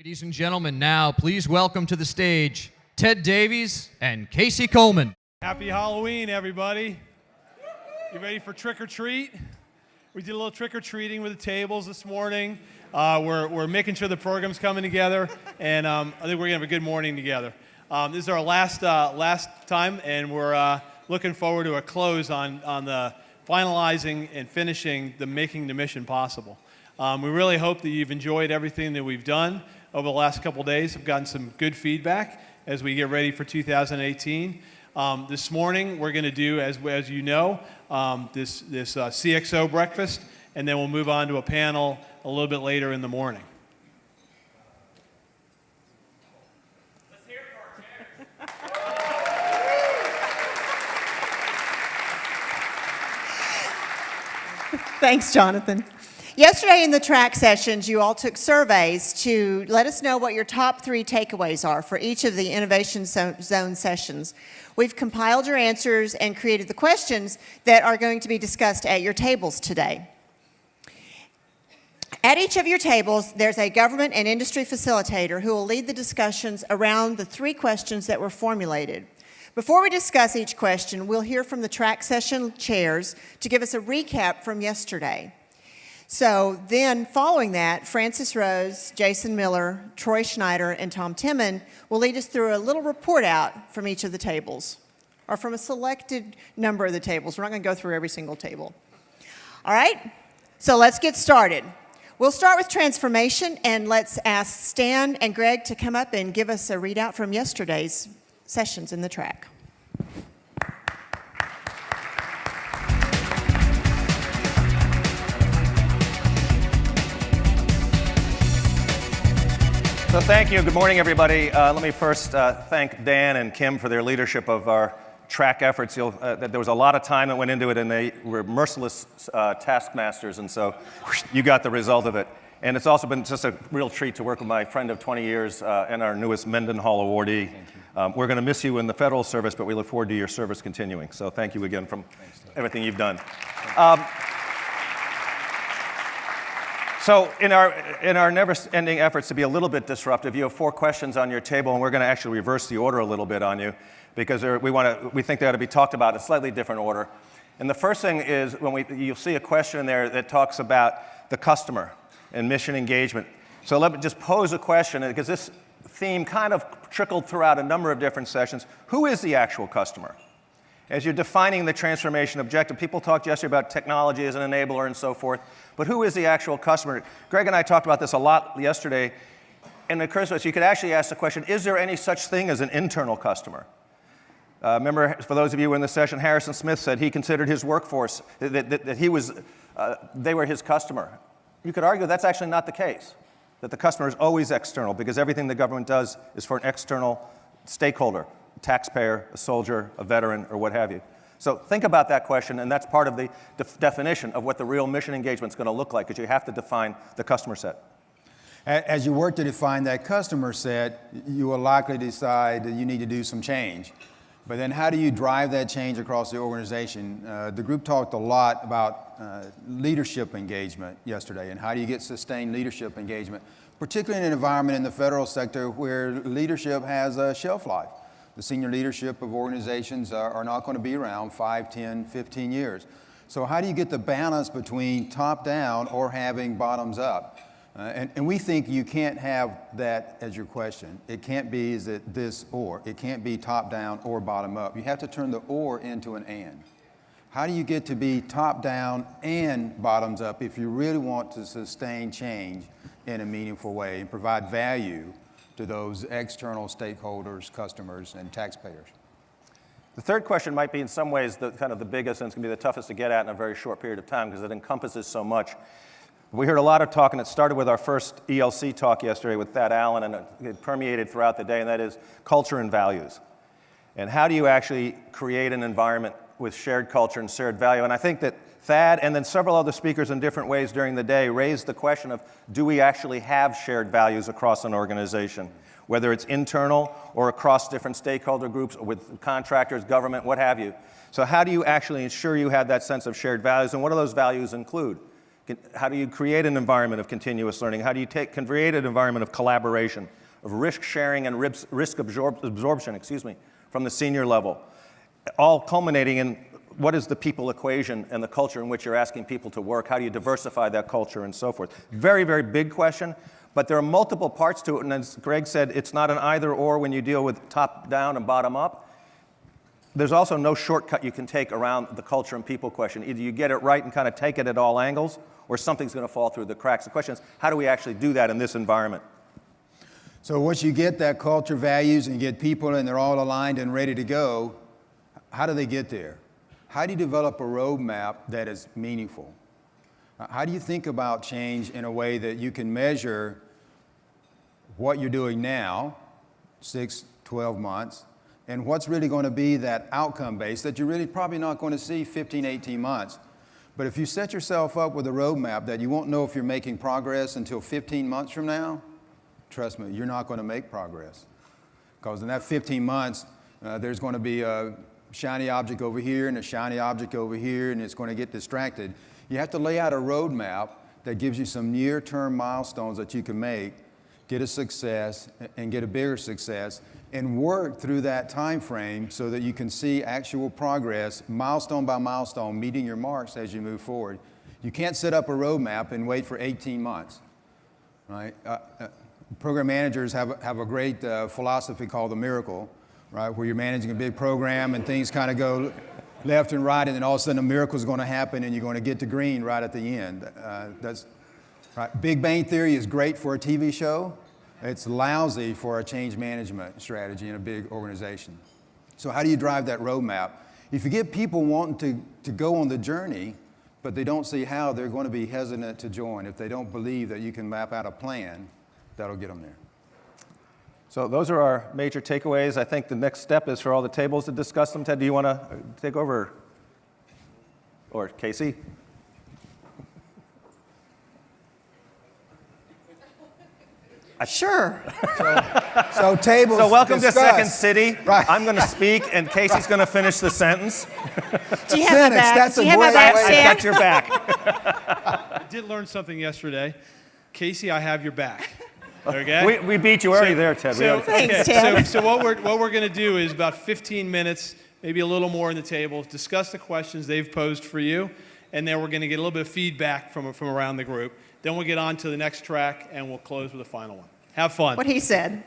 Ladies and gentlemen, now please welcome to the stage Ted Davies and Casey Coleman. Happy Halloween, everybody. You ready for trick or treat? We did a little trick or treating with the tables this morning. We're making sure the program's coming together, and I think we're gonna have a good morning together. This is our last time, and we're looking forward to a close on the finalizing and finishing the Making the Mission Possible. We really hope that you've enjoyed everything that we've done over the last couple days. I've gotten some good feedback as we get ready for 2018. This morning, we're going to do, as you know, this CXO breakfast, and then we'll move on to a panel a little bit later in the morning. Let's hear it for our chairs. Thanks, Jonathan. Yesterday in the track sessions, you all took surveys to let us know what your top 3 takeaways are for each of the Innovation Zone sessions. We've compiled your answers and created the questions that are going to be discussed at your tables today. At each of your tables, there's a government and industry facilitator who will lead the discussions around the 3 questions that were formulated. Before we discuss each question, we'll hear from the track session chairs to give us a recap from yesterday. So then, following that, Francis Rose, Jason Miller, Troy Schneider, and Tom Timon will lead us through a little report out from each of the tables, or from a selected number of the tables. We're not going to go through every single table. All right? So let's get started. We'll start with transformation, and let's ask Stan and Greg to come up and give us a readout from yesterday's sessions in the track. So thank you. Good morning, everybody. Let me first thank Dan and Kim for their leadership of our track efforts. There was a lot of time that went into it, and they were merciless taskmasters, and so you got the result of it. And it's also been just a real treat to work with my friend of 20 years and our newest Mendenhall awardee. We're going to miss you in the federal service, but we look forward to your service continuing. So thank you again from everything you've done. So in our never-ending efforts to be a little bit disruptive, you have 4 questions on your table, and we're going to actually reverse the order a little bit on you because we think they ought to be talked about in a slightly different order. And the first thing is you'll see a question in there that talks about the customer and mission engagement. So let me just pose a question, because this theme kind of trickled throughout a number of different sessions. Who is the actual customer? As you're defining the transformation objective, people talked yesterday about technology as an enabler and so forth, but who is the actual customer? Greg and I talked about this a lot yesterday, and it occurs to us you could actually ask the question, is there any such thing as an internal customer? Remember, for those of you in the session, Harrison Smith said he considered his workforce, that they were his customer. You could argue that's actually not the case, that the customer is always external, because everything the government does is for an external stakeholder. Taxpayer, a soldier, a veteran, or what have you. So think about that question, and that's part of the definition of what the real mission engagement is going to look like, because you have to define the customer set. As you work to define that customer set, you will likely decide that you need to do some change. But then how do you drive that change across the organization? The group talked a lot about leadership engagement yesterday, and how do you get sustained leadership engagement, particularly in an environment in the federal sector where leadership has a shelf life. The senior leadership of organizations are not going to be around 5, 10, 15 years. So how do you get the balance between top-down or having bottoms-up? And we think you can't have that as your question. It can't be is it this or. It can't be top-down or bottom-up. You have to turn the or into an and. How do you get to be top-down and bottoms-up if you really want to sustain change in a meaningful way and provide value to those external stakeholders, customers, and taxpayers? The third question might be in some ways the biggest, and it's going to be the toughest to get at in a very short period of time because it encompasses so much. We heard a lot of talk, and it started with our first ELC talk yesterday with Thad Allen, and it permeated throughout the day, and that is culture and values. And how do you actually create an environment with shared culture and shared value? And I think that Thad and then several other speakers in different ways during the day raised the question of, do we actually have shared values across an organization, whether it's internal or across different stakeholder groups or with contractors, government, what have you. So how do you actually ensure you have that sense of shared values, and what do those values include? How do you create an environment of continuous learning? How do you create an environment of collaboration, of risk sharing and risk absorption, from the senior level? All culminating in what is the people equation and the culture in which you're asking people to work? How do you diversify that culture and so forth? Very, very big question, but there are multiple parts to it. And as Greg said, it's not an either or when you deal with top down and bottom up. There's also no shortcut you can take around the culture and people question. Either you get it right and kind of take it at all angles, or something's going to fall through the cracks. The question is, how do we actually do that in this environment? So once you get that culture, values, and you get people and they're all aligned and ready to go, how do they get there? How do you develop a roadmap that is meaningful? How do you think about change in a way that you can measure what you're doing now, 6, 12 months, and what's really going to be that outcome base that you're really probably not going to see 15, 18 months. But if you set yourself up with a roadmap that you won't know if you're making progress until 15 months from now, trust me, you're not going to make progress. Because in that 15 months, there's going to be a shiny object over here and a shiny object over here, and it's going to get distracted. You have to lay out a roadmap that gives you some near-term milestones that you can make, get a success, and get a bigger success, and work through that time frame so that you can see actual progress, milestone by milestone, meeting your marks as you move forward. You can't set up a roadmap and wait for 18 months, right? Program managers have a great philosophy called the miracle, right? Where you're managing a big program and things kind of go left and right, and then all of a sudden a miracle is going to happen and you're going to get to green right at the end. That's right. Big Bang Theory is great for a TV show. It's lousy for a change management strategy in a big organization. So how do you drive that roadmap? If you get people wanting to go on the journey, but they don't see how, they're going to be hesitant to join. If they don't believe that you can map out a plan, that'll get them there. So those are our major takeaways. I think the next step is for all the tables to discuss them. Ted, do you want to take over? Or Casey? Sure. So tables. So welcome discuss. to Second City. Right. I'm going to speak, and Casey's going to finish the sentence. Do you have my back? That's Do you a have my great back, way- I've Stan? got your back. I did learn something yesterday. Casey, I have your back. Okay? We beat you already there, Ted. We already- Thanks, Ted. So what we're going to do is about 15 minutes, maybe a little more in the table, discuss the questions they've posed for you, and then we're going to get a little bit of feedback from around the group. Then we'll get on to the next track, and we'll close with a final one. Have fun. What he said.